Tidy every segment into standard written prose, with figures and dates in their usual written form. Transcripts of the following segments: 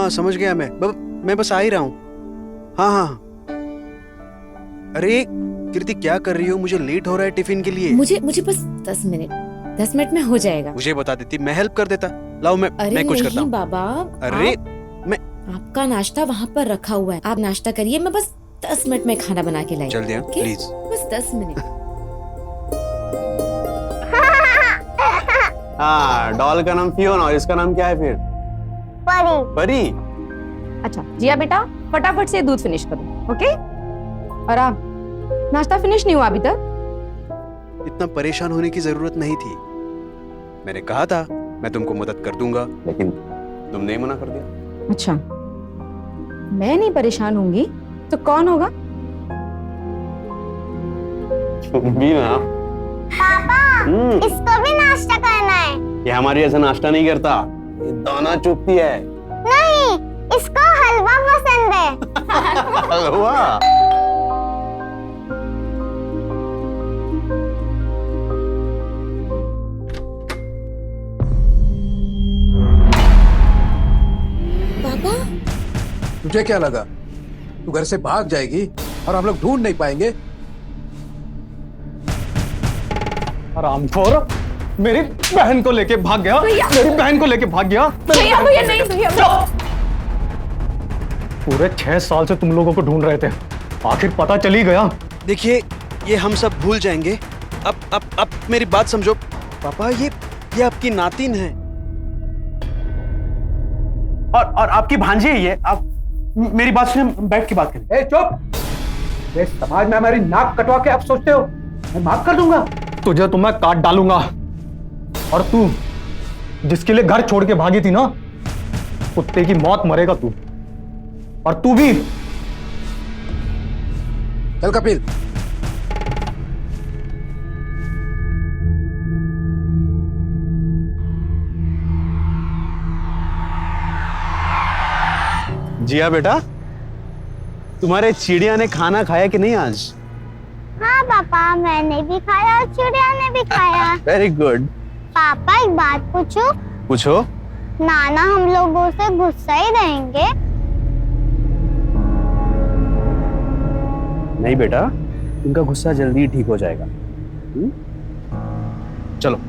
हाँ समझ गया मैं बस आ ही रहा हूँ। हाँ हाँ। अरे कीर्ति क्या कर रही हो? मुझे लेट हो रहा है टिफिन के लिए। मुझे बस 10 मिनट में हो जाएगा। मुझे बता देती, मैं हेल्प कर देता। लाओ मैं कुछ करता हूँ। बाबा, अरे आपका नाश्ता वहाँ पर रखा हुआ है, आप नाश्ता करिए, मैं बस 10 मिनट में खाना बना के लाई। जल्दी हाँ प्लीज। बस 10 मिनट। हाँ, डॉल का नाम फियोना और इसका नाम क्या है फिर? परी। परी। अच्छा जिया बेटा, फटाफट से दूध फिनिश करो, ओके? और आप नाश्ता फिनिश नहीं हुआ अभी तक? इतना परेशान होने की जरूरत नहीं थी। मैंने कहा था मैं तुमको मदद कर दूंगा, लेकिन तुमने ही मना कर दिया। अच्छा, मैं नहीं परेशान होंगी तो कौन होगा? तुम भी ना। पापा, इसको भी नाश्ता करना है। ये हमारी ऐसा नाश्ता नहीं करता, ये दाना चुगती है। नहीं, इसको हलवा पसंद है। हलवा? पापा, तुझे क्या लगा तू घर से भाग जाएगी और हम लोग ढूंढ नहीं पाएंगे? रामखोर मेरी बहन को लेके भाग गया। मेरी बहन को लेके भाग गया। भैया नहीं भैया। पूरे 6 साल से तुम लोगों को ढूंढ रहे थे, आखिर पता चल ही गया। देखिए ये हम सब भूल जाएंगे। अब मेरी बात समझो पापा, ये आपकी नातिन है और आपकी भांजी है ये। आप मेरी बात सुने, बैठ के बात करें। ए चुप! ये समाज में हमारी नाक कटवा के अब सोचते हो मैं माफ कर दूंगा? तुझे तो मैं काट डालूंगा। और तू जिसके लिए घर छोड़ के भागी थी ना, कुत्ते की मौत मरेगा तू। और तू भी। चल कपिल। जिया बेटा, तुम्हारे चिड़िया ने खाना खाया कि नहीं आज? हाँ पापा, मैंने भी खाया और चिड़िया ने भी खाया। Very good. पापा एक बात पूछूं? पूछो। नाना हम लोगों से गुस्सा ही रहेंगे? नहीं बेटा, उनका गुस्सा जल्दी ठीक हो जाएगा। चलो।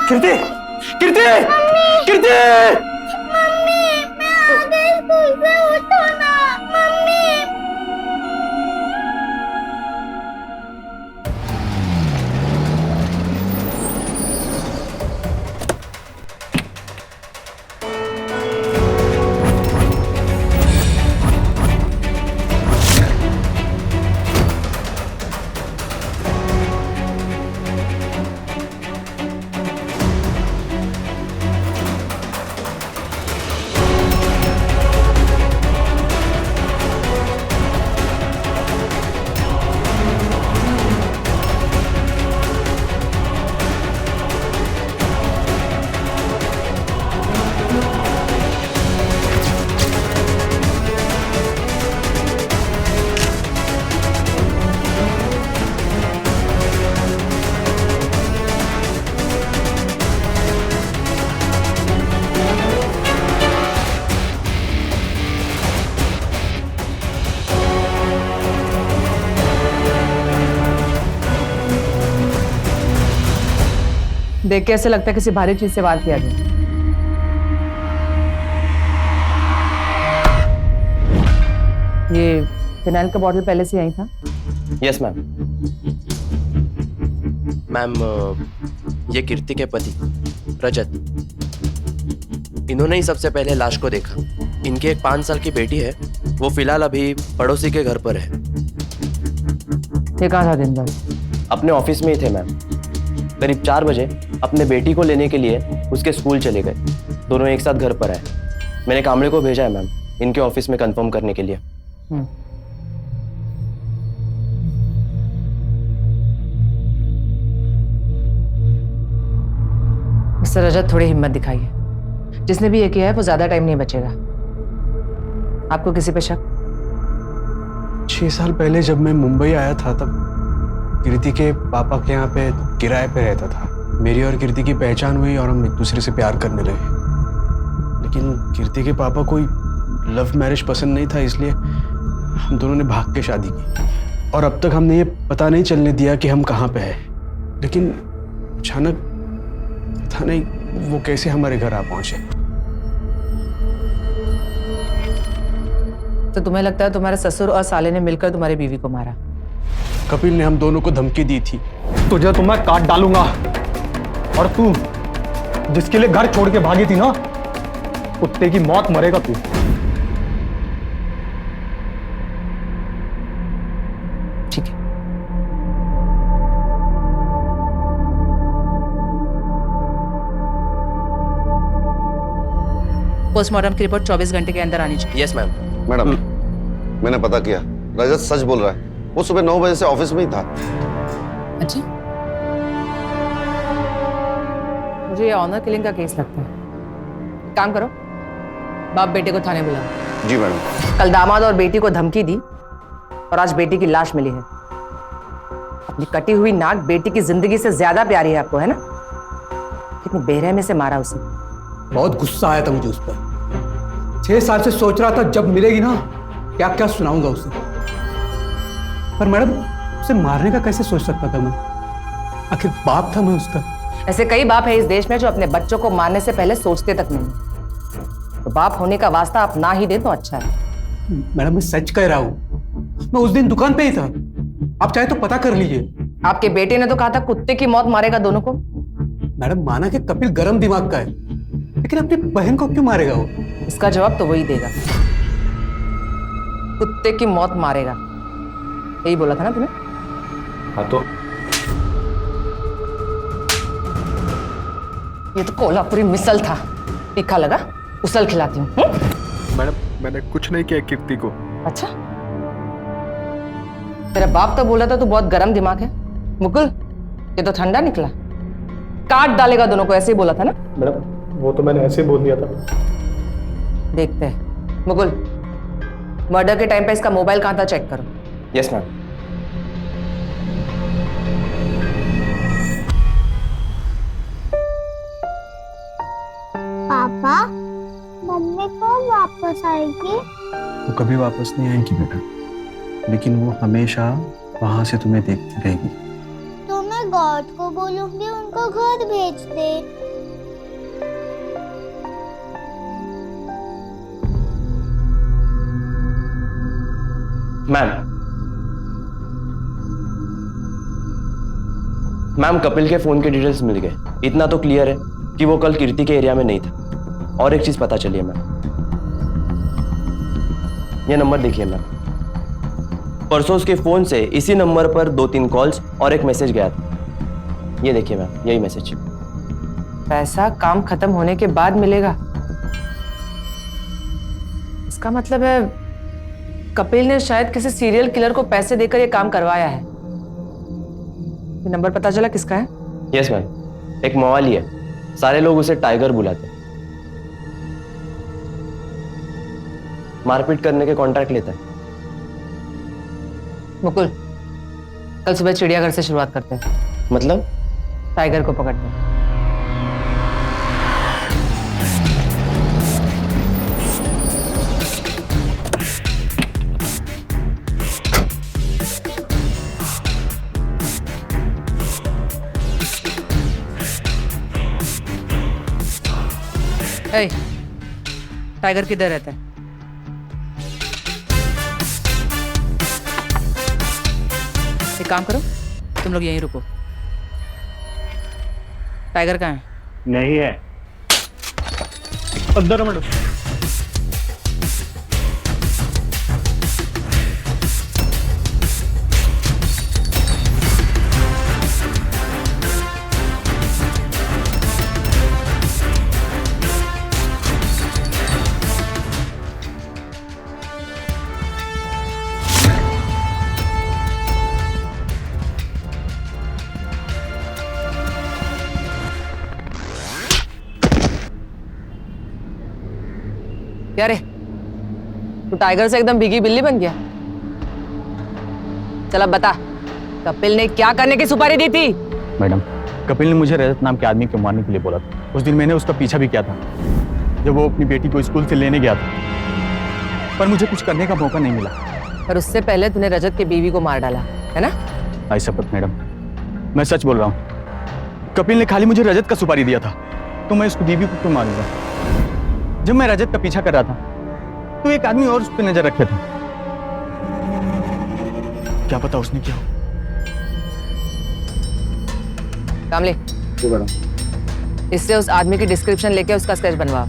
कीर्ति, कीर्ति, कीर्ति! मम्मी, मैं आ गई स्कूल से, उठो ना। मम्मी। देख के ऐसे लगता है किसी भारी चीज से वार किया गया। ये फिनाइल का बॉटल पहले से यही था? Yes ma'am. मैम, ये कीर्ति के पति रजत, इन्होंने ही सबसे पहले लाश को देखा। इनकी एक 5 साल की बेटी है, वो फिलहाल अभी पड़ोसी के घर पर है। ये कहाँ था दिन भर? अपने ऑफिस में ही थे मैम। करीब 4 बजे अपने बेटी को लेने के लिए उसके स्कूल चले गए। दोनों एक साथ घर पर आए। मैंने कामड़े को भेजा है मैम इनके ऑफिस में कंफर्म करने के लिए। मिस्टर रजत, थोड़ी हिम्मत दिखाइए। जिसने भी ये किया है वो ज्यादा टाइम नहीं बचेगा। आपको किसी पे शक? 6 साल पहले जब मैं मुंबई आया था तब कीर्ति के पापा के यहाँ पे किराए पे रहता था। मेरी और कीर्ति की पहचान हुई और हम एक दूसरे से प्यार करने लगे। लेकिन कीर्ति के पापा कोई लव मैरिज पसंद नहीं था, इसलिए हम दोनों ने भाग के शादी की। और अब तक हमने ये पता नहीं चलने दिया कि हम कहाँ पे हैं। लेकिन अचानक पता नहीं वो कैसे हमारे घर आ पहुंचे। तो तुम्हें लगता है तुम्हारे ससुर और साले ने मिलकर तुम्हारी बीवी को मारा? कपिल ने हम दोनों को धमकी दी थी। तुझे तो मैं काट डालूंगा, और तू जिसके लिए घर छोड़ के भागी थी ना, कुत्ते की मौत मरेगा तू। ठीक है। पोस्टमार्टम की रिपोर्ट 24 घंटे के अंदर आनी चाहिए। Yes ma'am. मैडम, मैंने पता किया, रजत सच बोल रहा है। वो सुबह 9 बजे से ऑफिस में ही था। अच्छा, मुझे ये ऑनर किलिंग का केस लगता है। काम करो, बाप बेटे को थाने बुलाओ। जी मैडम। कल दामाद और बेटी को धमकी दी और आज बेटी की लाश मिली है। अपनी कटी हुई नाक बेटी की जिंदगी से ज्यादा प्यारी है आपको, है ना? कितनी बेरहमी से मारा उसे। बहुत गुस्सा आया था मुझे उस पर। 6 साल से सोच रहा था जब मिलेगी ना क्या क्या सुनाऊंगा उसे। पर मैडम, उसे मारने का कैसे सोच सकता था मैं? आखिर बाप था मैं उसका। ऐसे कई बाप है इस देश में जो अपने बच्चों को मारने से पहले सोचते तक नहीं। तो बाप होने का वास्ता आप ना ही दे तो अच्छा है। मैडम, मैं सच कह रहा हूँ। मैं उस दिन दुकान पे ही था। आप चाहे तो पता कर लीजिए। आपके बेटे ने तो कहा था कुत्ते की मौत मारेगा दोनों को। मैडम, माना कि कपिल गरम दिमाग का है, लेकिन अपनी बहन को क्यों मारेगा वो? इसका जवाब तो वही देगा, कुत्ते की मौत मारेगा। यही बोला था ना तुमने? हाँ तो ये तो कोल्हापुरी मिसल था। तीखा लगा? उसल खिलाती हूँ। मैडम, मैंने कुछ नहीं किया कीर्ति को। अच्छा, तेरा बाप तो बोला था तू बहुत गरम दिमाग है। मुकुल, ये तो ठंडा निकला। काट डालेगा दोनों को, ऐसे ही बोला था ना? मैडम, वो तो मैंने ऐसे ही बोल दिया था। देखते हैं। मुकुल, मर्डर के टाइम पे इसका मोबाइल कहाँ था चेक करो। Yes ma'am. पापा, मम्मी कब वापस आएगी? वो कभी वापस नहीं आएगी बेटा, लेकिन वो हमेशा वहां से तुम्हें देखती रहेगी। तो मैं गॉड को बोलूंगी उनको घर भेज दे। मैम, कपिल के फोन के डिटेल्स मिल गए। इतना तो क्लियर है कि वो कल कीर्ति के एरिया में नहीं था। और एक चीज पता चली है मैम, ये नंबर देखिए मैम। परसों उसके फोन से इसी नंबर पर 2-3 कॉल्स और एक मैसेज गया था। ये देखिए मैम, यही मैसेज। पैसा काम खत्म होने के बाद मिलेगा। इसका मतलब है कपिल ने शायद किसी सीरियल किलर को पैसे देकर ये काम करवाया है। ये नंबर पता चला किसका है? यस मैम, एक मवाली है। सारे लोग उसे टाइगर बुलाते हैं। मारपीट करने के कॉन्ट्रैक्ट लेता है। मुकुल, कल सुबह चिड़ियाघर से शुरुआत करते हैं। मतलब? टाइगर को पकड़ते हैं। टाइगर किधर रहता है? एक काम करो, तुम लोग यहीं रुको। टाइगर कहाँ है? नहीं है। अंदर है मैडम। क्या रे, तू टाइगर से एकदम भीगी बिल्ली बन गया? चल अब बता, कपिल ने क्या करने की सुपारी दी थी? मैडम, कपिल ने मुझे रजत नाम के आदमी को मारने के लिए बोला था। उस दिन मैंने उसका पीछा भी किया था जब वो अपनी बेटी को स्कूल से लेने गया था, पर मुझे कुछ करने का मौका नहीं मिला। पर उससे पहले तूने रजत की बीवी को मार डाला है ना? आई शपथ मैडम, मैं सच बोल रहा हूँ। कपिल ने खाली मुझे रजत का सुपारी दिया था, तो मैं उसकी बीवी को क्यों मारूंगा? जब मैं रजत का पीछा कर रहा था तो एक आदमी और उस पर नजर रखे थे। क्या पता उसने क्या हो। कामले, इससे उस आदमी की डिस्क्रिप्शन लेके उसका स्केच बनवा।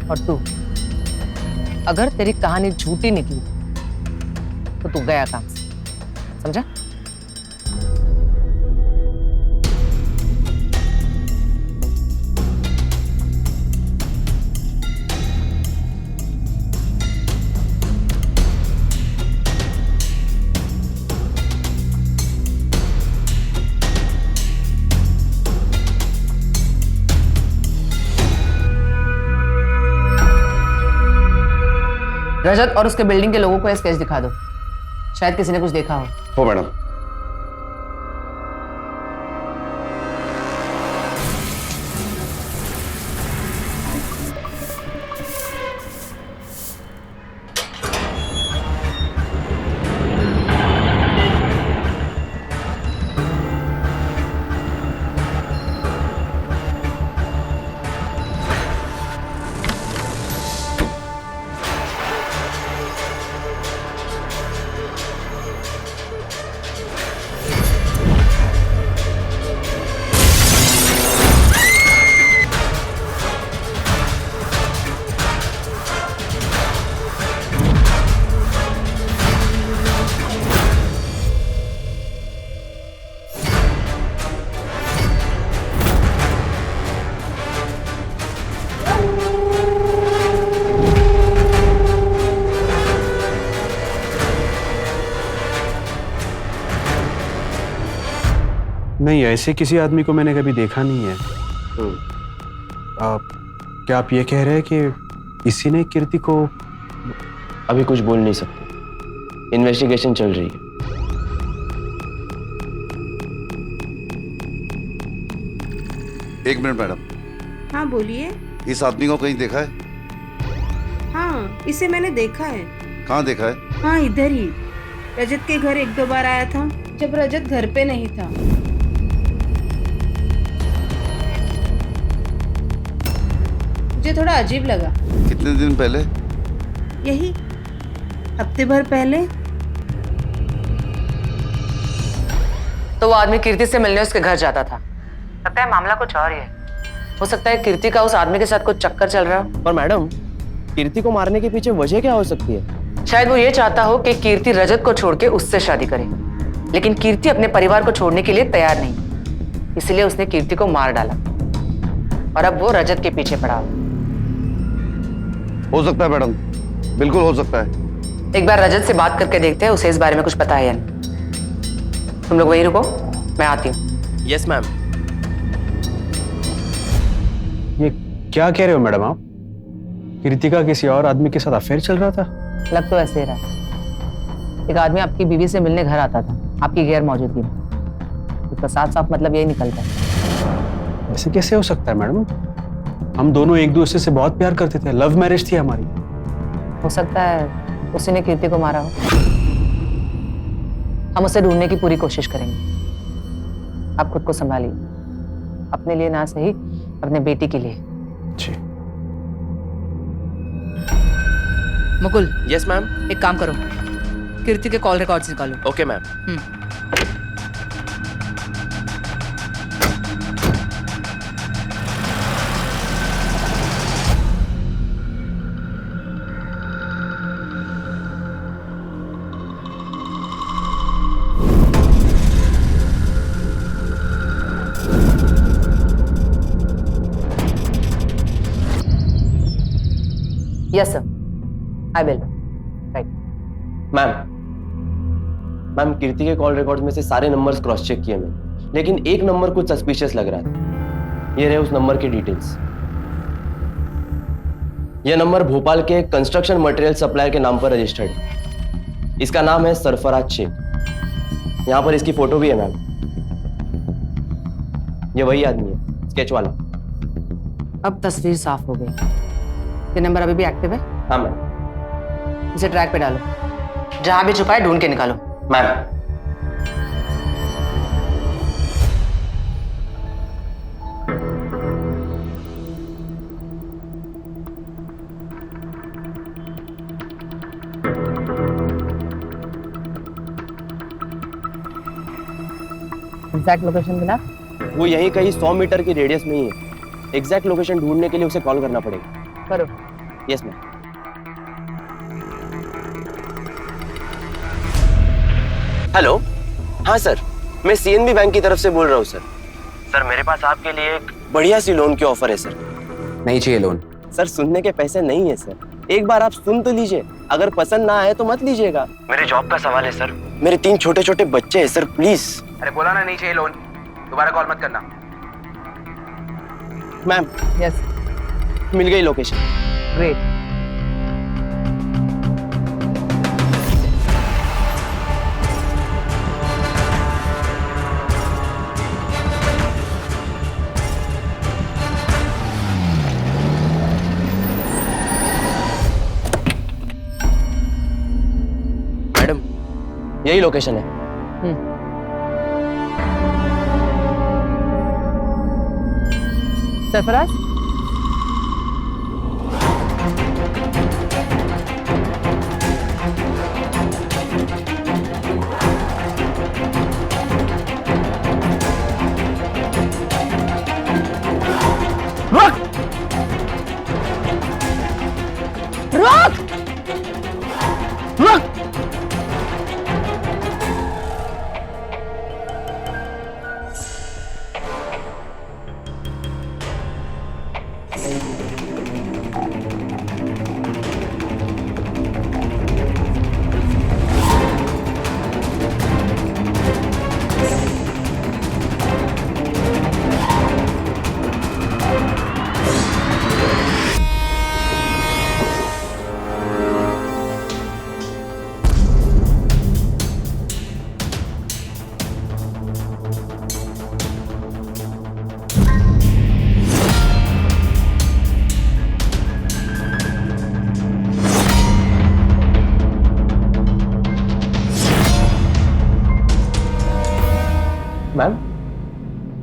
और तू, अगर तेरी कहानी झूठी निकली तो तू गया काम से, समझा? रजत और उसके बिल्डिंग के लोगों को स्केच दिखा दो, शायद किसी ने कुछ देखा हो। मैडम। नहीं, ऐसे किसी आदमी को मैंने कभी देखा नहीं है। क्या आप ये कह रहे हैं कि इसी ने कीर्ति को? अभी कुछ बोल नहीं सकते, इन्वेस्टिगेशन चल रही है। एक मिनट मैडम। हाँ बोलिए। इस आदमी को कहीं देखा है? हाँ, इसे मैंने देखा है। कहाँ देखा है? हाँ, इधर ही। रजत के घर एक दो बार आया था, जब रजत घर पे नहीं था। मुझे थोड़ा अजीब लगा। कितने दिन पहले? यही हफ्ते भर पहले। तो वो आदमी कीर्ति से मिलने उसके घर जाता था। लगता है मामला कुछ और ही है। हो सकता है कीर्ति का उस आदमी के साथ कुछ चक्कर चल रहा हो। पर मैडम, कीर्ति को मारने के पीछे वजह क्या हो सकती है? शायद वो ये चाहता हो कि कीर्ति रजत को छोड़ के उससे शादी करे, लेकिन कीर्ति अपने परिवार को छोड़ने के लिए तैयार नहीं, इसलिए उसने कीर्ति को मार डाला और अब वो रजत के पीछे पड़ा। हो सकता है मैडम, बिल्कुल हो सकता है। एक बार रजत से बात करके देखते हैं, उसे इस बारे में कुछ पता है या नहीं। तुम लोग वहीं रुको, मैं आती हूँ। Yes ma'am. ये क्या कह रहे हो मैडम आप? कीर्ति का किसी और आदमी के साथ अफेयर चल रहा था? लग तो ऐसे ही रहा। एक आदमी आपकी बीवी से मिलने घर आता था आपकी गैर मौजूदगी में। इसका साफ साफ मतलब यही निकलता है। ऐसे कैसे हो सकता है मैडम? हम दोनों एक दूसरे से बहुत प्यार करते थे, लव मैरिज थी हमारी। हो सकता है उसी ने कीर्ति को मारा हो। हम उसे ढूंढने की पूरी कोशिश करेंगे। आप खुद को संभालिए, अपने लिए ना सही, अपने बेटी के लिए। जी। मुकुल। Yes ma'am. एक काम करो, कीर्ति के कॉल रिकॉर्ड्स निकालो। Okay ma'am. Yes sir, I will. Right. Ma'am Kirti के कॉल रिकॉर्ड्स में से सारे नंबर्स क्रॉस चेक किए मैंने, लेकिन एक नंबर कुछ सस्पिशियस लग रहा था। ये रहे उस नंबर की डिटेल्स। यह नंबर भोपाल के कंस्ट्रक्शन मटेरियल सप्लायर के नाम पर रजिस्टर्ड है। इसका नाम है सरफराज शेख। यहां पर इसकी फोटो भी है मैम। ये वही आदमी है, स्केच वाला। अब तस्वीर साफ हो गई। ये नंबर अभी भी एक्टिव है? हाँ मैम। इसे ट्रैक पे डालो, जहां भी छुपा है ढूंढ के निकालो। मैम एग्जैक्ट लोकेशन मिला? वो यहीं कहीं 100 मीटर की रेडियस में ही है। एग्जैक्ट लोकेशन ढूंढने के लिए उसे कॉल करना पड़ेगा। करो। Yes ma'am. हेलो, हाँ सर, मैं सीएनबी बैंक की तरफ से बोल रहा हूँ सर। सर मेरे पास आपके लिए एक बढ़िया सी लोन की ऑफर है सर। नहीं चाहिए लोन। सर सुनने के पैसे नहीं है सर, एक बार आप सुन तो लीजिए, अगर पसंद ना आए तो मत लीजिएगा। मेरे जॉब का सवाल है सर, मेरे 3 छोटे छोटे बच्चे हैं सर, प्लीज। अरे बोला ना नहीं चाहिए लोन, दोबारा कॉल मत करना। मैम यस, मिल गई लोकेशन। ग्रेट। मैडम यही लोकेशन है। सरफराज, रुक! रुक! रुक! मैम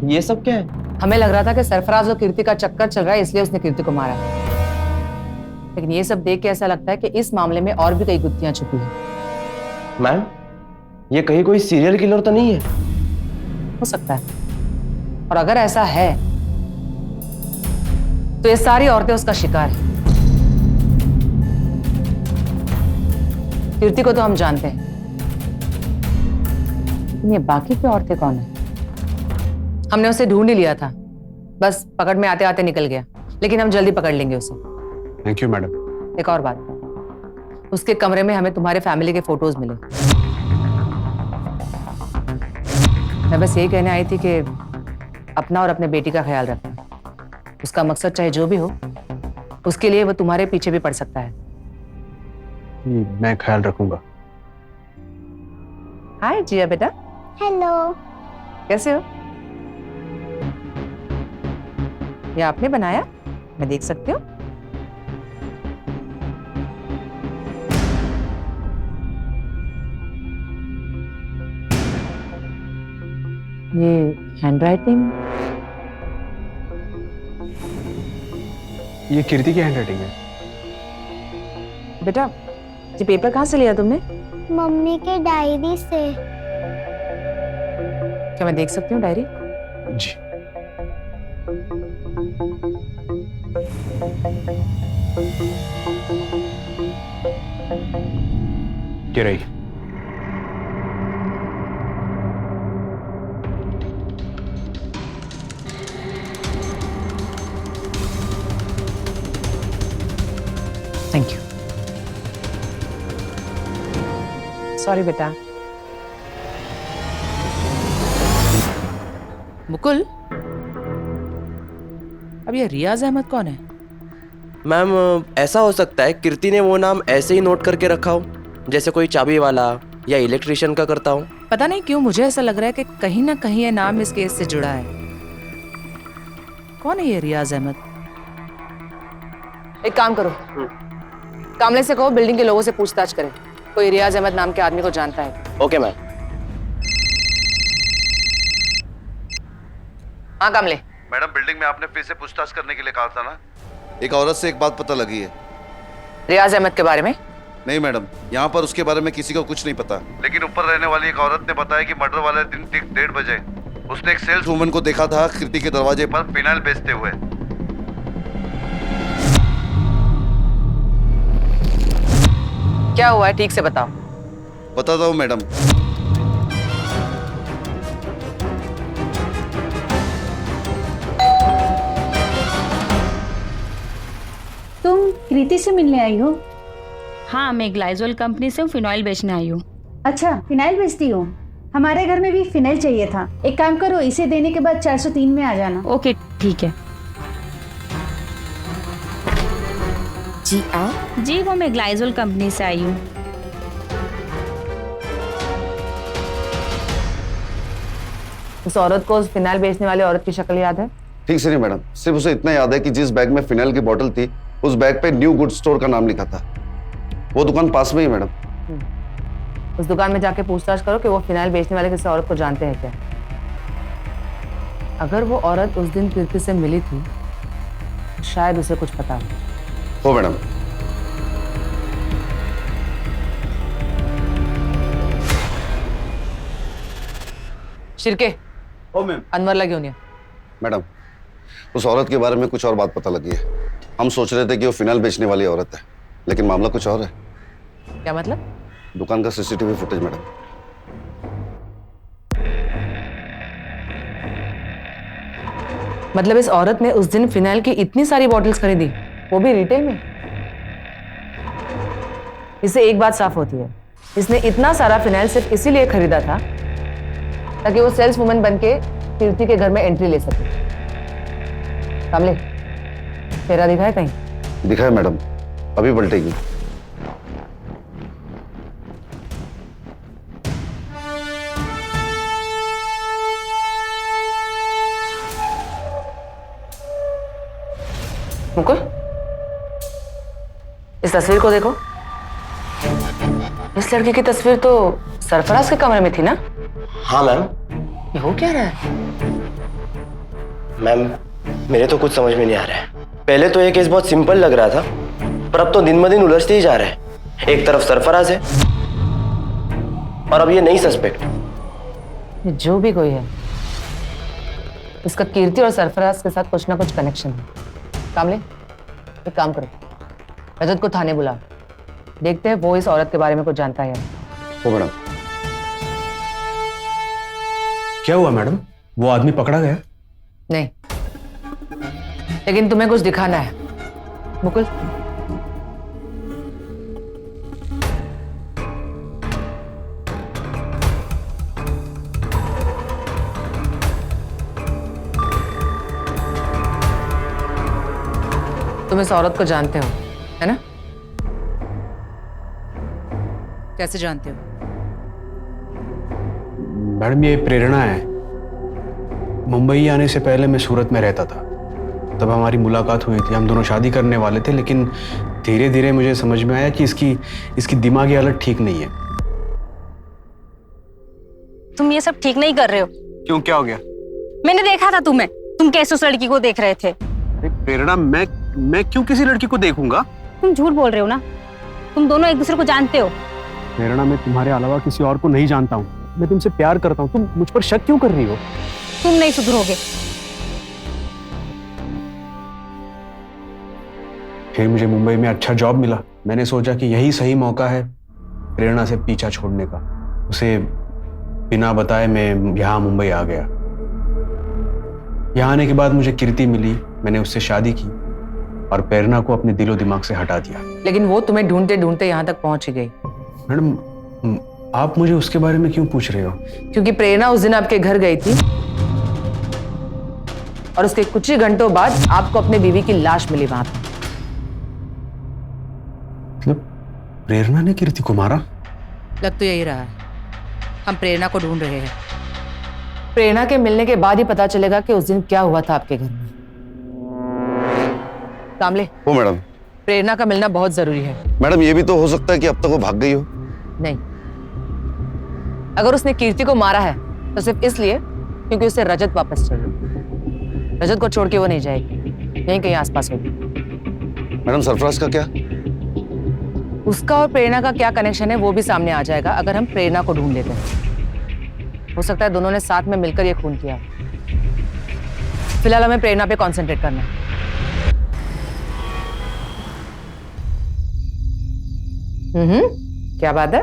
ये सब क्या है? हमें लग रहा था कि सरफराज और कीर्ति का चक्कर चल रहा है, इसलिए उसने कीर्ति को मारा। लेकिन ये सब देख के ऐसा लगता है कि इस मामले में और भी कई गुत्थियां छुपी हैं। मैम ये कहीं कोई सीरियल किलर तो नहीं है? हो सकता है, और अगर ऐसा है तो ये सारी औरतें उसका शिकार हैं। कीर्ति को तो हम जानते हैं, लेकिन ये बाकी की औरतें कौन है? हमने उसे ढूंढ ही लिया था, बस पकड़ में आते आते निकल गया, लेकिन हम जल्दी पकड़ लेंगे उसे। Thank you madam. एक और बात, उसके कमरे में हमें तुम्हारे फैमिली के फोटोज मिले। मैं बस यही कहने आई थी कि अपना और अपने बेटी का ख्याल रखना। उसका मकसद चाहे जो भी हो, उसके लिए वो तुम्हारे पीछे भी पड़ सकता है। मैं ख्याल रखूंगा। हाय जिया बेटा। हेलो। कैसे हो? ये आपने बनाया? मैं देख सकती हूँ? ये हैंडराइटिंग? ये कीर्ति की हैंडराइटिंग है। बेटा ये पेपर कहाँ से लिया तुमने? मम्मी के डायरी से। क्या मैं देख सकती हूँ डायरी? जी। ये रही। Thank you. सॉरी बेटा। मुकुल, अब ये रियाज अहमद कौन है? मैम ऐसा हो सकता है कीर्ति ने वो नाम ऐसे ही नोट करके रखा हो, जैसे कोई चाबी वाला या इलेक्ट्रिशियन का करता हो। पता नहीं क्यों मुझे ऐसा लग रहा है कि कहीं ना कहीं ये नाम इस केस से जुड़ा है। कौन है ये रियाज अहमद? एक काम करो, कामले से कहो बिल्डिंग के लोगों से पूछताछ करें, कोई रियाज अहमद नाम के आदमी को जानता है। Okay ma'am. हाँ कामले। मैडम बिल्डिंग में आपने फिर से पूछताछ करने के लिए कहा था ना? एक औरत से एक बात पता लगी है। रियाज अहमद के बारे में? नहीं मैडम, यहाँ पर उसके बारे में किसी को कुछ नहीं पता, लेकिन ऊपर रहने वाली एक औरत ने बताया कि मर्डर वाले दिन ठीक 1:30 बजे उसने एक सेल्स वुमन को देखा था कीर्ति के दरवाजे पर फिनाइल बेचते हुए। क्या हुआ है ठीक से बताओ। बताता हूँ मैडम। तुम कृति से मिलने आई हो? हाँ, मैं ग्लाइजोल कंपनी से फिनाइल बेचने आई हूँ। अच्छा, फिनाइल बेचती हो? हमारे घर में भी फिनाइल चाहिए था। एक काम करो, इसे देने के बाद 403 में आ जाना। ओके ठीक है। जी आप? जी वो मैं ग्लाइजोल कंपनी से आई हूँ। उस औरत को उस फिनाइल बेचने वाली औरत की शक्ल याद है? ठीक से नहीं मैडम, सिर्फ उसे इतना याद है कि जिस बैग में फिनाइल की बोतल थी उस बैग पे न्यू गुड स्टोर का नाम लिखा था। वो दुकान पास में ही मैडम। उस दुकान में जाके पूछताछ करो कि वो फिनाइल बेचने वाले किसी औरत को जानते हैं क्या। अगर वो औरत उस दिन कीर्ति से मिली थी तो शायद उसे कुछ पता हो मैडम। शिरके। ओ मैम। अनवर लगे होने। मैडम उस औरत के बारे में कुछ और बात पता लगी है। हम सोच रहे थे कि वो फिनाइल बेचने वाली औरत है, लेकिन मामला कुछ और है। क्या मतलब? दुकान का सीसीटीवी फुटेज मैडम। मतलब इस औरत ने उस दिन फिनाइल की इतनी सारी बॉटल्स खरीदी, वो भी रिटेल में। इससे एक बात साफ होती है, इसने इतना सारा फिनाइल सिर्फ इसीलिए खरीदा था ताकि वो सेल्स वुमन बनके कीर्ति के घर में एंट्री ले सके। कामले, चेहरा दिखा है कहीं? दिखा है मैडम, अभी पलटेगी। मुकुल, इस तस्वीर को देखो। इस लड़की की तस्वीर तो सरफराज के कमरे में थी ना? हाँ मैम। ये हो क्या रहा है? मैम मेरे तो कुछ समझ में नहीं आ रहा है। पहले तो ये केस बहुत सिंपल लग रहा था, पर अब तो दिन ब दिन उलझते ही जा रहा है। एक तरफ सरफराज है और अब ये नई सस्पेक्ट। जो भी कोई है, इसका कीर्ति और सरफराज के साथ कुछ ना कुछ कनेक्शन है। कामले, एक काम करो, रजत को थाने बुला, देखते हैं वो इस औरत के बारे में कुछ जानता है। हो मैडम। क्या हुआ मैडम? वो आदमी पकड़ा गया? नहीं, लेकिन तुम्हें कुछ दिखाना है। मुकुल, तुम इस औरत को जानते हो, है ना? कैसे जानते हो? मैडम ये प्रेरणा है। मुंबई आने से पहले मैं सूरत में रहता था, तब हमारी मुलाकात हुई थी। हम दोनों शादी करने वाले थे, लेकिन धीरे धीरे मुझे समझ में आया कि इसकी दिमागी हालत ठीक नहीं है। तुम ये सब ठीक नहीं कर रहे हो। क्यों, क्या हो गया? मैंने देखा था तुम्हें, तुम कैसे उस लड़की को देख रहे थे। अरे प्रेरणा, मैं क्यों किसी लड़की को देखूंगा? तुम झूठ बोल रहे हो ना, तुम दोनों एक दूसरे को जानते हो। प्रेरणा, मैं तुम्हारे अलावा किसी और को नहीं जानता हूँ। मैं तुमसे प्यार करता हूँ, तुम मुझ पर शक क्यों कर रही हो? तुम नहीं सुधरोगे। फिर मुझे मुंबई में अच्छा जॉब मिला। मैंने सोचा कि यही सही मौका है प्रेरणा से पीछा छोड़ने का। उसे बिना बताए मैं यहाँ मुंबई आ गया। यहाँ आने के बाद मुझे कीर्ति मिली, मैंने उससे शादी की और प्रेरणा को अपने दिलो दिमाग से हटा दिया। लेकिन वो तुम्हें ढूंढते ढूंढते यहाँ तक पहुंच ही गई। मैडम, आप मुझे उसके बारे में क्यों पूछ रहे हो? क्योंकि प्रेरणा उस दिन आपके घर गई थी और उसके कुछ ही घंटों बाद आपको अपने बीवी की लाश मिली वहां पर। मतलब प्रेरणा ने कीर्ति को मारा? लग तो यही रहा है। हम प्रेरणा को ढूंढ रहे हैं। प्रेरणा के मिलने के बाद ही पता चलेगा कि उस दिन क्या हुआ था आपके घर में। कामले, वो मैडम, प्रेरणा का मिलना बहुत जरूरी है। मैडम ये भी तो हो सकता है कि अब तक वो भाग गई हो। नहीं, अगर उसने कीर्ति को मारा है तो सिर्फ इसलिए क्योंकि उसे रजत वापस चाहिए। रजत को छोड़ के वो नहीं जाएगी, यहीं कहीं आसपास होगी। मैडम सरफराज का क्या? उसका और प्रेरणा का क्या कनेक्शन है वो भी सामने आ जाएगा अगर हम प्रेरणा को ढूंढ लेते हैं। हो सकता है दोनों ने साथ में मिलकर ये खून किया। फिलहाल हमें प्रेरणा पे कंसंट्रेट करना है। क्या बात है?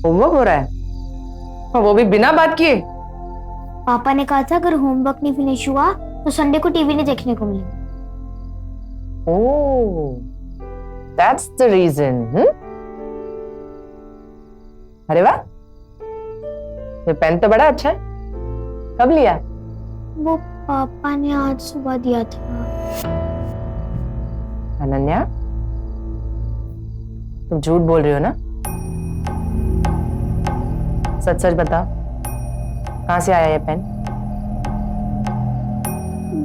होमवर्क हो रहा है और वो भी बिना बात किए? पापा ने कहा था अगर होमवर्क नहीं फिनिश हुआ तो संडे को टीवी नहीं देखने को मिलेगा। ओह, दैट्स द रीजन। अरे वाह, ये पेन तो बड़ा अच्छा है। कब लिया? वो पापा ने आज सुबह दिया था। अनन्या, तुम झूठ बोल रही हो ना? सच सच बताओ, कहाँ से आया ये पेन?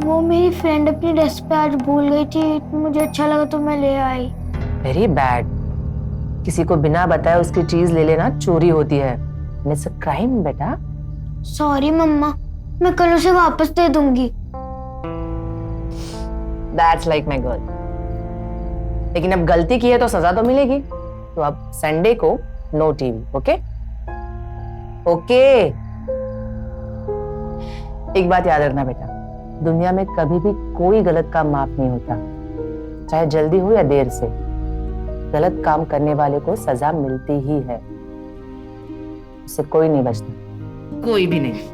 वो मेरी फ्रेंड अपनी डेस्क पे आज भूल गई थी, मुझे अच्छा लगा तो मैं ले आई। Very bad. किसी को बिना बताए उसकी चीज ले लेना चोरी होती है। इट्स अ क्राइम बेटा। सॉरी मम्मा, मैं कल उसे वापस दे दूंगी। That's like my girl। लेकिन अब गलती की है तो सजा तो मिलेगी। तो अब संडे को नो टीवी, ओके? ओके। एक बात याद रखना बेटा, दुनिया में कभी भी कोई गलत काम माफ नहीं होता, चाहे जल्दी हो या देर से। गलत काम करने वाले को सजा मिलती ही है, उससे कोई नहीं बचता, कोई भी नहीं।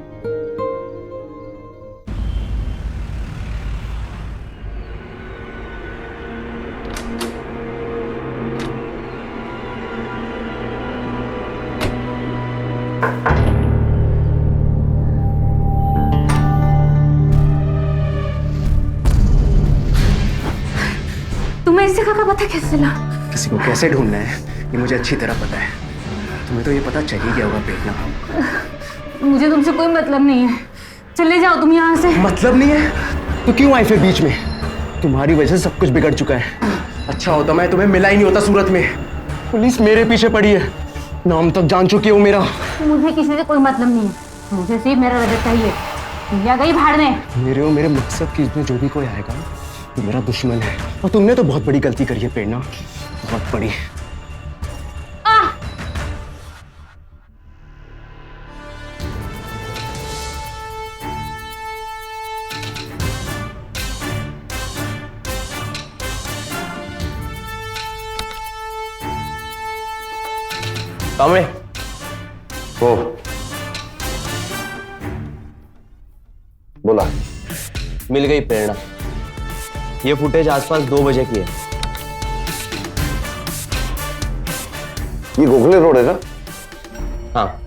तुम्हें इस जगह का पता कैसे चला? किसी को कैसे ढूंढना है ये मुझे अच्छी तरह पता है। तुम्हें तो ये पता चल ही गया होगा प्रेरणा। मुझे तुमसे कोई मतलब नहीं है, चले जाओ तुम यहाँ से। मतलब नहीं है तो क्यों आई फिर बीच में? तुम्हारी वजह से सब कुछ बिगड़ चुका है। अच्छा होता मैं तुम्हें मिला ही नहीं होता सूरत में। पुलिस मेरे पीछे पड़ी है, नाम तक जान चुकी हो मेरा। मुझे किसी से कोई मतलब नहीं है, मुझे सिर्फ मेरा रजत चाहिए। या गई भाड़ने। मेरे और मेरे मकसद की इसमें जो भी कोई आएगा वो मेरा दुश्मन है। और तुमने तो बहुत बड़ी गलती करी है प्रेरणा, बहुत बड़ी। कामड़े, वो बोला मिल गई प्रेरणा। ये फुटेज आसपास 2 बजे की है। ये गोखले रोड है ना? हाँ,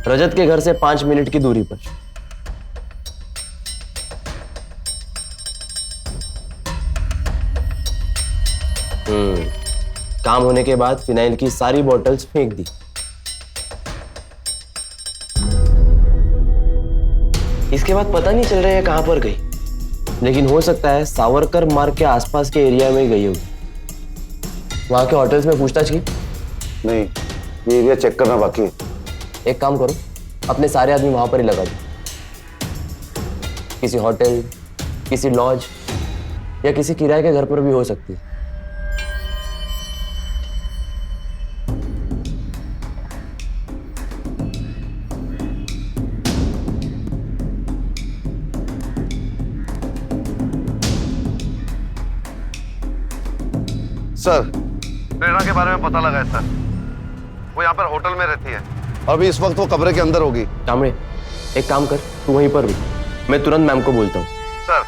रजत के घर से 5 मिनट की दूरी पर। काम होने के बाद फिनाइल की सारी बॉटल्स फेंक दी। इसके बाद पता नहीं चल रहा है कहां पर गई, लेकिन हो सकता है सावरकर मार्ग के आसपास के एरिया में गई होगी। वहां के होटल्स में पूछताछ की? नहीं, ये एरिया चेक करना बाकी है। एक काम करो, अपने सारे आदमी वहां पर ही लगा दो। किसी होटल, किसी लॉज या किसी किराए के घर पर भी हो सकती है। सर, प्रेरणा के बारे में पता लगा है सर। वो यहाँ पर होटल में रहती है। अभी इस वक्त वो कमरे के अंदर होगी। कामड़े, एक काम कर, तू वहीं पर रुक, मैं तुरंत मैम को बोलता हूँ। सर।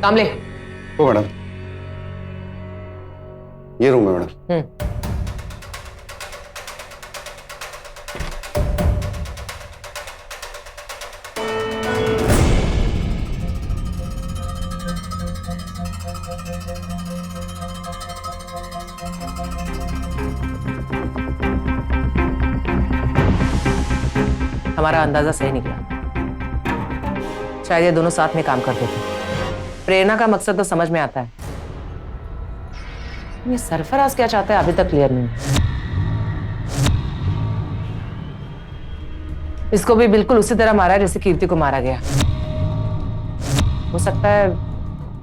कामले। ओ मैडम, ये रूम है मैडम। हमारा अंदाजा सही निकला, शायद ये दोनों साथ में काम करते थे। प्रेरणा का मकसद तो समझ में आता है, ये सरफराज क्या चाहता है अभी तक क्लियर नहीं। इसको भी बिल्कुल उसी तरह मारा है जैसे कीर्ति को मारा गया। हो सकता है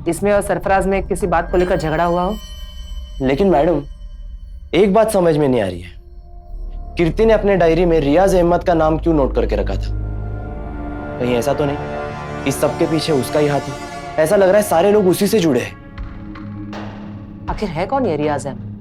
इसमें और सरफराज में किसी बात को लेकर झगड़ा हुआ हो। लेकिन मैडम, एक बात समझ में नहीं आ रही है, कीर्ति ने अपने डायरी में रियाज अहमद का नाम क्यों नोट करके रखा था? कहीं ऐसा तो नहीं इस सब के पीछे उसका ही हाथ है? ऐसा लग रहा है सारे लोग उसी से जुड़े हैं। आखिर है कौन ये रियाज अहमद?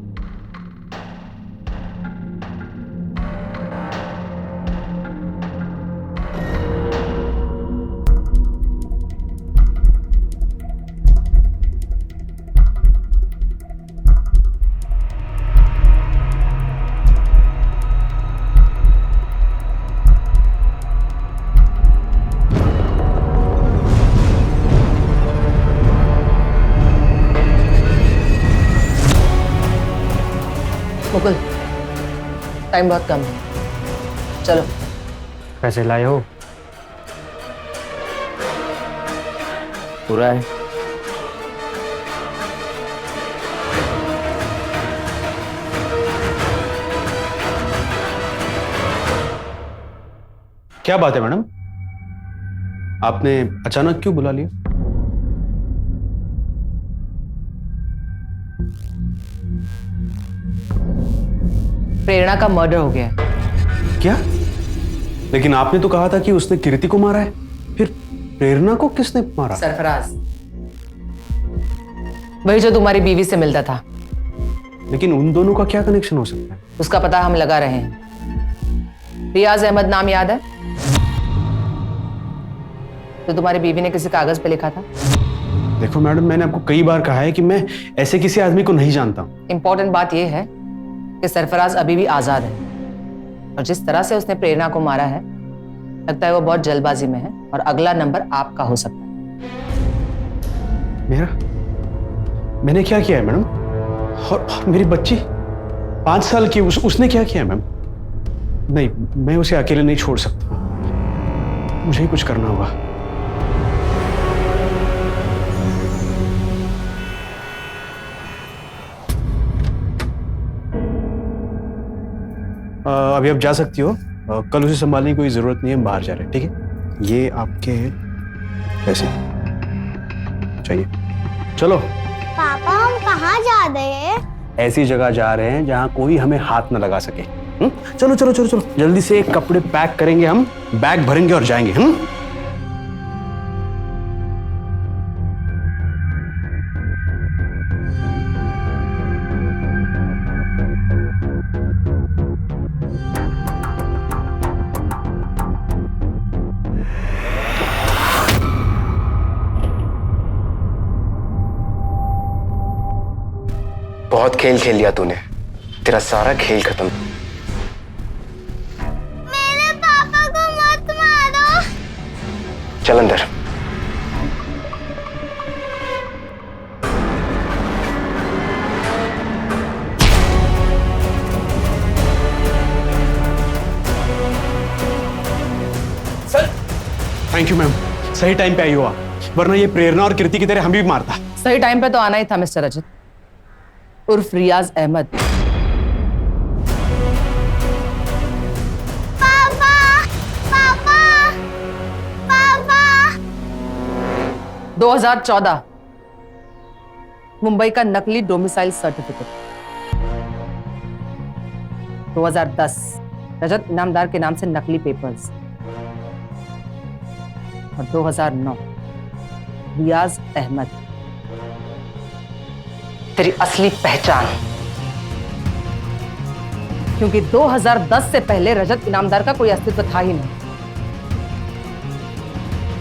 मुकुल, टाइम बहुत कम है, चलो। पैसे लाए हो? पूरा है। क्या बात है मैडम, आपने अचानक क्यों बुला लिया? प्रेरणा का मर्डर हो गया है। क्या? लेकिन आपने तो कहा था कि उसने कीर्ति को मारा है, फिर प्रेरणा को किसने मारा? सरफराज, वही जो तुम्हारी बीवी से मिलता था। लेकिन उन दोनों का क्या कनेक्शन हो सकता है? उसका पता हम लगा रहे हैं। रियाज अहमद नाम याद है? तो तुम्हारी बीवी ने किसी कागज पे लिखा था। देखो मैडम, मैंने आपको कई बार कहा है कि मैं ऐसे किसी आदमी को नहीं जानता। इंपॉर्टेंट बात यह है कि सरफराज अभी भी आजाद है, और जिस तरह से उसने प्रेरणा को मारा है, लगता है वो बहुत जल्दबाजी में है और अगला नंबर आपका हो सकता है। मेरा? मैंने क्या किया है मैडम? और मेरी बच्ची 5 साल की, उसने क्या किया है मैम? नहीं, मैं उसे अकेले नहीं छोड़ सकता, मुझे ही कुछ करना होगा। अभी आप जा सकती हो, कल उसे संभालने की कोई जरूरत नहीं है, हम बाहर जा रहे हैं, ठीक है? ये आपके पैसे चाहिए, चलो। पापा, हम कहाँ जा रहे हैं? ऐसी जगह जा रहे हैं जहां कोई हमें हाथ न लगा सके। चलो चलो चलो चलो, जल्दी से कपड़े पैक करेंगे, हम बैग भरेंगे और जाएंगे। बहुत खेल खेल लिया तूने, तेरा सारा खेल खत्म। मेरे पापा को मत मारो। चल अंदर। सर, थैंक यू मैम, सही टाइम पे आई हो आप, वरना ये प्रेरणा और कीर्ति की तरह हम भी मारता। सही टाइम पे तो आना ही था मिस्टर रजत उर्फ रियाज अहमद। पापा, पापा, पापा। 2014 मुंबई का नकली डोमिसाइल सर्टिफिकेट। 2010 रजत इनामदार के नाम से नकली पेपर्स। और 2009 रियाज अहमद, तेरी असली पहचान। क्योंकि 2010 से पहले रजत इनामदार का कोई अस्तित्व था ही नहीं।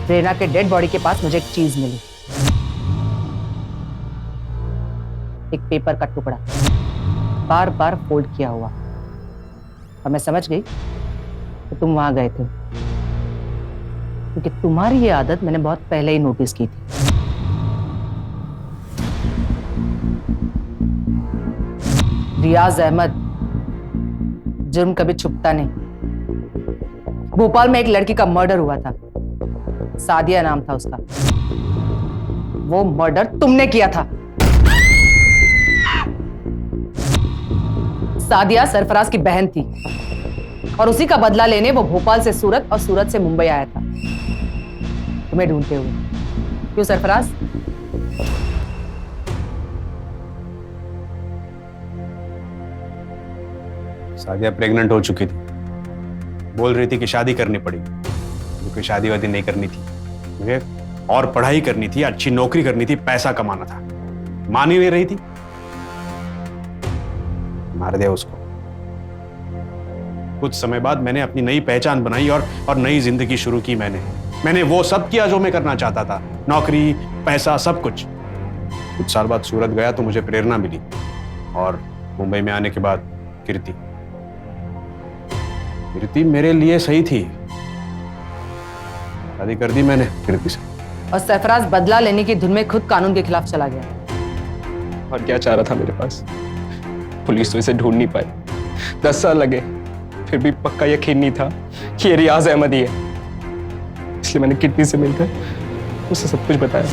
प्रेरणा के डेड बॉडी के पास मुझे एक चीज मिली, एक पेपर का टुकड़ा, बार बार फोल्ड किया हुआ, और मैं समझ गई कि तुम वहां गए थे, क्योंकि तुम्हारी ये आदत मैंने बहुत पहले ही नोटिस की थी। रियाज अहमद, जुर्म कभी छुपता नहीं। भोपाल में एक लड़की का मर्डर हुआ था, सादिया नाम था उसका। वो मर्डर तुमने किया था। सादिया सरफराज की बहन थी और उसी का बदला लेने वो भोपाल से सूरत और सूरत से मुंबई आया था, तुम्हें ढूंढते हुए। क्यों सरफराज? सादिया प्रेग्नेंट हो चुकी थी, बोल रही थी कि शादी करनी पड़ी, क्योंकि शादी वादी नहीं करनी थी मुझे, और पढ़ाई करनी थी, अच्छी नौकरी करनी थी, पैसा कमाना था। मान ही नहीं रही थी, मार दिया उसको। कुछ समय बाद मैंने अपनी नई पहचान बनाई और नई जिंदगी शुरू की। मैंने वो सब किया जो मैं करना चाहता था, नौकरी, पैसा, सब कुछ। कुछ साल बाद सूरत गया तो मुझे प्रेरणा मिली, और मुंबई में आने के बाद कीर्ति मेरे लिए सही थी। शादी कर दी मैंने कीर्ति से। और सरफराज बदला लेने की धुन में खुद कानून के खिलाफ चला गया। और क्या चाह रहा था मेरे पास? पुलिस तो इसे ढूंढ नहीं पाई, 10 साल लगे, फिर भी पक्का यकीन नहीं था कि ये रियाज अहमद ही है। इसलिए मैंने कीर्ति से मिलकर उसे सब कुछ बताया।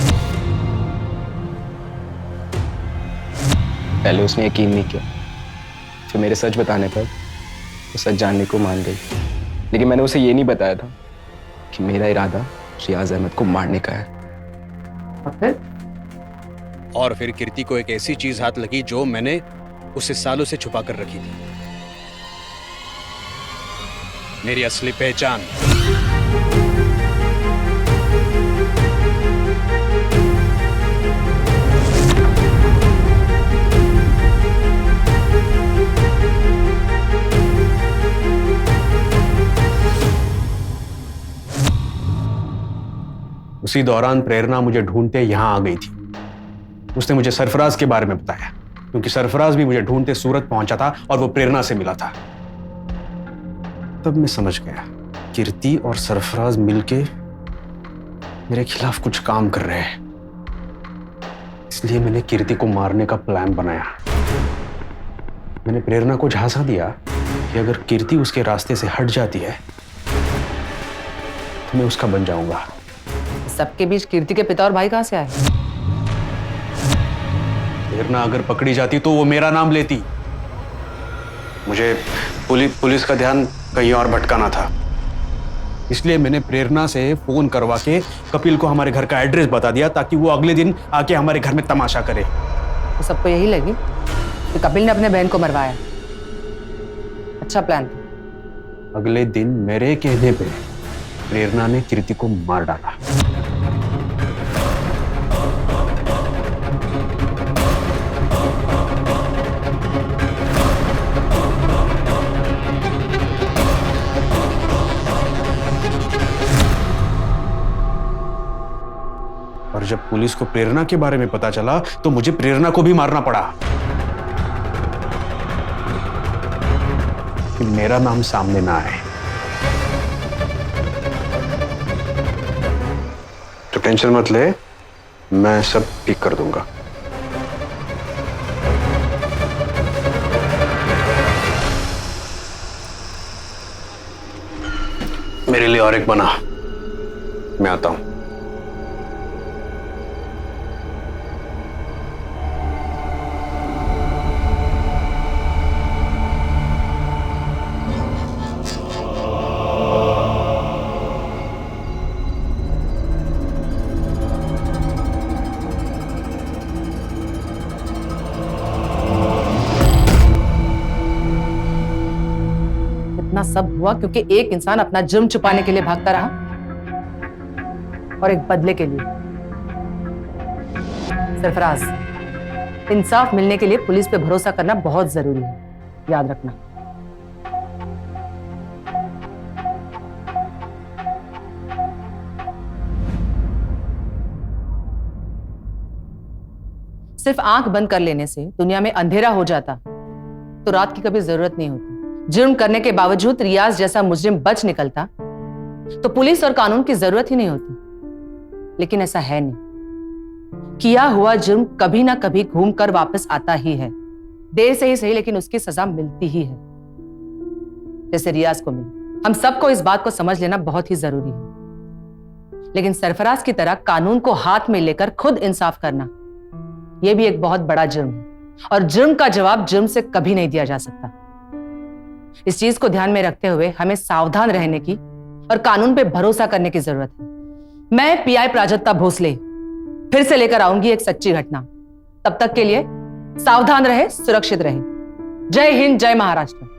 पहले उसने यकीन नहीं किया, फिर मेरे सच बताने पर वो सच जानने को मान गई। लेकिन मैंने उसे ये नहीं बताया था कि मेरा इरादा रियाज अहमद को मारने का है। और फिर कीर्ति को एक ऐसी चीज हाथ लगी जो मैंने उसे सालों से छुपा कर रखी थी, मेरी असली पहचान। उसी दौरान प्रेरणा मुझे ढूंढते यहां आ गई थी। उसने मुझे सरफराज के बारे में बताया, क्योंकि सरफराज भी मुझे ढूंढते सूरत पहुंचा था और वो प्रेरणा से मिला था। तब मैं समझ गया, कीर्ति और सरफराज मिलके मेरे खिलाफ कुछ काम कर रहे हैं। इसलिए मैंने कीर्ति को मारने का प्लान बनाया। मैंने प्रेरणा को झांसा दिया कि अगर कीर्ति उसके रास्ते से हट जाती है तो मैं उसका बन जाऊंगा। सबके बीच कीर्ति के पिता और भाई कहां से आए? प्रेरणा अगर पकड़ी जाती तो वो मेरा नाम लेती। मुझे पुलिस का ध्यान कहीं और भटकाना था। इसलिए मैंने प्रेरणा से फोन करवा के कपिल को हमारे घर का एड्रेस बता दिया, ताकि वो अगले दिन आके हमारे घर में तमाशा करे। तो सबको यही लगी कि कपिल ने अपने बहन को मरवाया। अच्छा प्लान था। अगले दिन मेरे कहने पे प्रेरणा ने कीर्ति को मार डाला। और जब पुलिस को प्रेरणा के बारे में पता चला तो मुझे प्रेरणा को भी मारना पड़ा कि मेरा नाम सामने ना आए। तो टेंशन मत ले, मैं सब ठीक कर दूंगा। मेरे लिए और एक बना, मैं आता हूं। इतना सब हुआ क्योंकि एक इंसान अपना जुर्म छुपाने के लिए भागता रहा। और एक बदले के लिए। सरफराज, इंसाफ मिलने के लिए पुलिस पे भरोसा करना बहुत जरूरी है, याद रखना। सिर्फ आंख बंद कर लेने से दुनिया में अंधेरा हो जाता तो रात की कभी जरूरत नहीं होती। जुर्म करने के बावजूद रियाज जैसा मुजरिम बच निकलता तो पुलिस और कानून की जरूरत ही नहीं होती। लेकिन ऐसा है नहीं। किया हुआ जुर्म कभी ना कभी घूम कर वापस आता ही है, देर से ही सही, लेकिन उसकी सजा मिलती ही है, जैसे रियाज को मिली। हम सबको इस बात को समझ लेना बहुत ही जरूरी है। लेकिन सरफराज की तरह कानून को हाथ में लेकर खुद इंसाफ करना, यह भी एक बहुत बड़ा जुर्म है, और जुर्म का जवाब जुर्म से कभी नहीं दिया जा सकता। इस चीज को ध्यान में रखते हुए हमें सावधान रहने की और कानून पे भरोसा करने की जरूरत है। मैं पीआई प्राजक्ता भोसले फिर से लेकर आऊंगी एक सच्ची घटना। तब तक के लिए सावधान रहे, सुरक्षित रहे। जय हिंद, जय महाराष्ट्र।